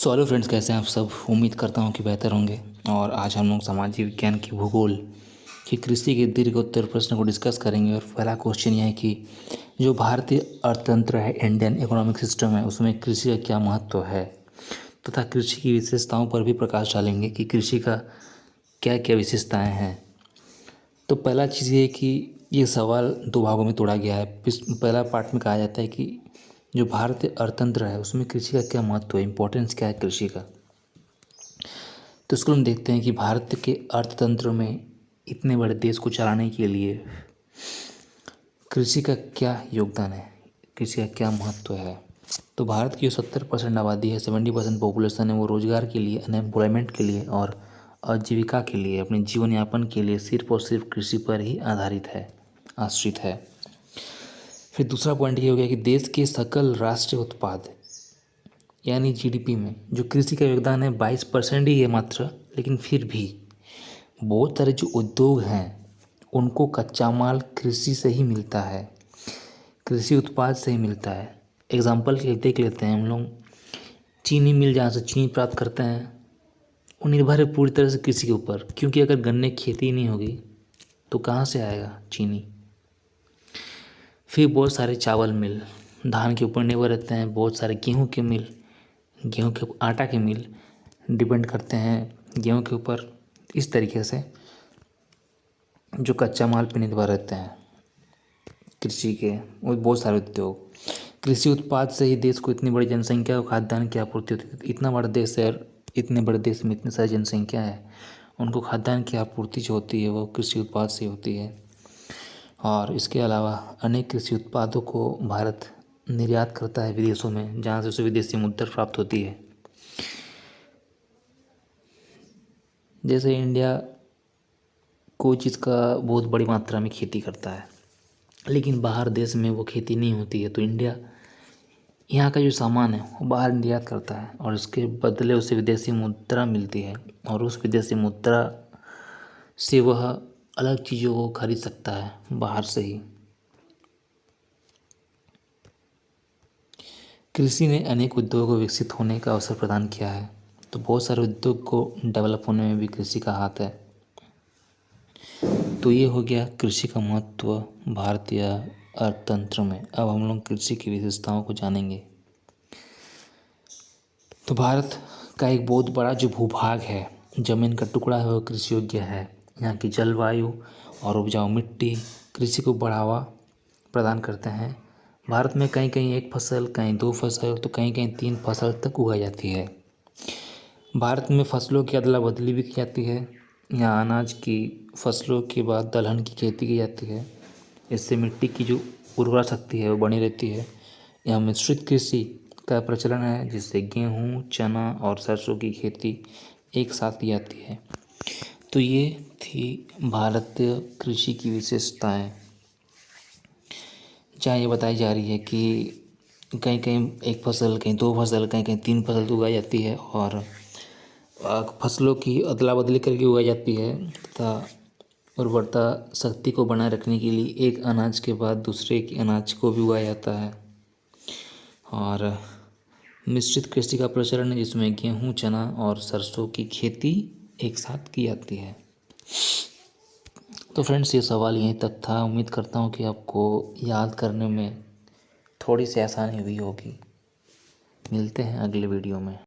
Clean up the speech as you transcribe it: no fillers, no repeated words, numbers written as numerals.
So hello friends, कैसे हैं आप सब। उम्मीद करता हूं कि बेहतर होंगे। और आज हम लोग सामाजिक विज्ञान की भूगोल की कृषि के दीर्घ उत्तर प्रश्न को डिस्कस करेंगे। और पहला क्वेश्चन यह है कि जो भारतीय अर्थतंत्र है, इंडियन इकोनॉमिक सिस्टम है, उसमें कृषि का क्या महत्व है तथा कृषि की विशेषताओं पर भी प्रकाश डालेंगे कि कृषि का क्या क्या विशेषताएँ हैं। तो पहला चीज़ ये है कि ये सवाल दो भागों में तोड़ा गया है। पहला पार्ट में कहा जाता है कि जो भारतीय अर्थतंत्र है उसमें कृषि का क्या महत्व है, इम्पोर्टेंस क्या है कृषि का। तो इसको हम देखते हैं कि भारत के अर्थतंत्र में इतने बड़े देश को चलाने के लिए कृषि का क्या योगदान है, कृषि का क्या महत्व है। तो भारत की जो 70% आबादी है, 70% पॉपुलेशन है, वो रोजगार के लिए, अनएम्प्लॉयमेंट के लिए और आजीविका के लिए, अपने जीवन यापन के लिए सिर्फ और सिर्फ कृषि पर ही आधारित है, आश्रित है। फिर दूसरा पॉइंट ये हो गया कि देश के सकल राष्ट्रीय उत्पाद यानी जीडीपी में जो कृषि का योगदान है 22% ही है मात्र। लेकिन फिर भी बहुत सारे जो उद्योग हैं उनको कच्चा माल कृषि से ही मिलता है, कृषि उत्पाद से ही मिलता है। एग्जाम्पल के लिए देख लेते हैं हम लोग, चीनी मिल जहाँ से चीनी प्राप्त करते हैं वो निर्भर है पूरी तरह से कृषि के ऊपर, क्योंकि अगर गन्ने की खेती ही नहीं होगी तो कहाँ से आएगा चीनी। फिर बहुत सारे चावल मिल धान के ऊपर निर्भर रहते हैं, बहुत सारे गेहूं के मिल, गेहूं के आटा के मिल डिपेंड करते हैं गेहूं के ऊपर। इस तरीके से जो कच्चा माल पर निर्भर रहते हैं कृषि के, वो बहुत सारे उद्योग। कृषि उत्पाद से ही देश को इतनी बड़ी जनसंख्या और खाद्यान्न की आपूर्ति होती है। इतना बड़ा देश है, इतने बड़े देश में इतनी सारी जनसंख्या है, उनको खाद्यान्न की आपूर्ति जो होती है वो कृषि उत्पाद से होती है। और इसके अलावा अनेक कृषि उत्पादों को भारत निर्यात करता है विदेशों में, जहाँ से उसे विदेशी मुद्रा प्राप्त होती है। जैसे इंडिया कोई चीज़ का बहुत बड़ी मात्रा में खेती करता है, लेकिन बाहर देश में वो खेती नहीं होती है, तो इंडिया यहाँ का जो सामान है वो बाहर निर्यात करता है और इसके बदले उसे विदेशी मुद्रा मिलती है, और उस विदेशी मुद्रा से वह अलग चीज़ों को खरीद सकता है बाहर से ही। कृषि ने अनेक उद्योगों को विकसित होने का अवसर प्रदान किया है। तो बहुत सारे उद्योग को डेवलप होने में भी कृषि का हाथ है। तो ये हो गया कृषि का महत्व भारतीय अर्थतंत्र में। अब हम लोग कृषि की विशेषताओं को जानेंगे। तो भारत का एक बहुत बड़ा जो भूभाग है, जमीन का टुकड़ा है, वो कृषि योग्य है। यहाँ की जलवायु और उपजाऊ मिट्टी कृषि को बढ़ावा प्रदान करते हैं। भारत में कहीं कहीं एक फसल, कहीं दो फसल, तो कहीं कहीं 3 फसल तक उगाई जाती है। भारत में फसलों की अदला बदली भी की जाती है। यहाँ अनाज की फसलों के बाद दलहन की खेती की जाती है। इससे मिट्टी की जो उर्वरा शक्ति है वो बनी रहती है। यहाँ मिश्रित कृषि का प्रचलन है, जिससे गेहूँ, चना और सरसों की खेती एक साथ की जाती है। तो ये थी भारतीय कृषि की विशेषताएं, जहाँ ये बताई जा रही है कि कहीं कहीं एक फसल, कहीं दो फसल, कहीं कहीं 3 फसल तो उगाई जाती है, और फसलों की अदला बदली करके उगाई जाती है तथा उर्वरता शक्ति को बनाए रखने के लिए एक अनाज के बाद दूसरे के अनाज को भी उगाया जाता है। और मिश्रित कृषि का प्रचलन है, जिसमें गेहूँ, चना और सरसों की खेती एक साथ की जाती है। तो फ्रेंड्स, ये सवाल यहीं तक था। उम्मीद करता हूँ कि आपको याद करने में थोड़ी सी आसानी हुई होगी। मिलते हैं अगले वीडियो में।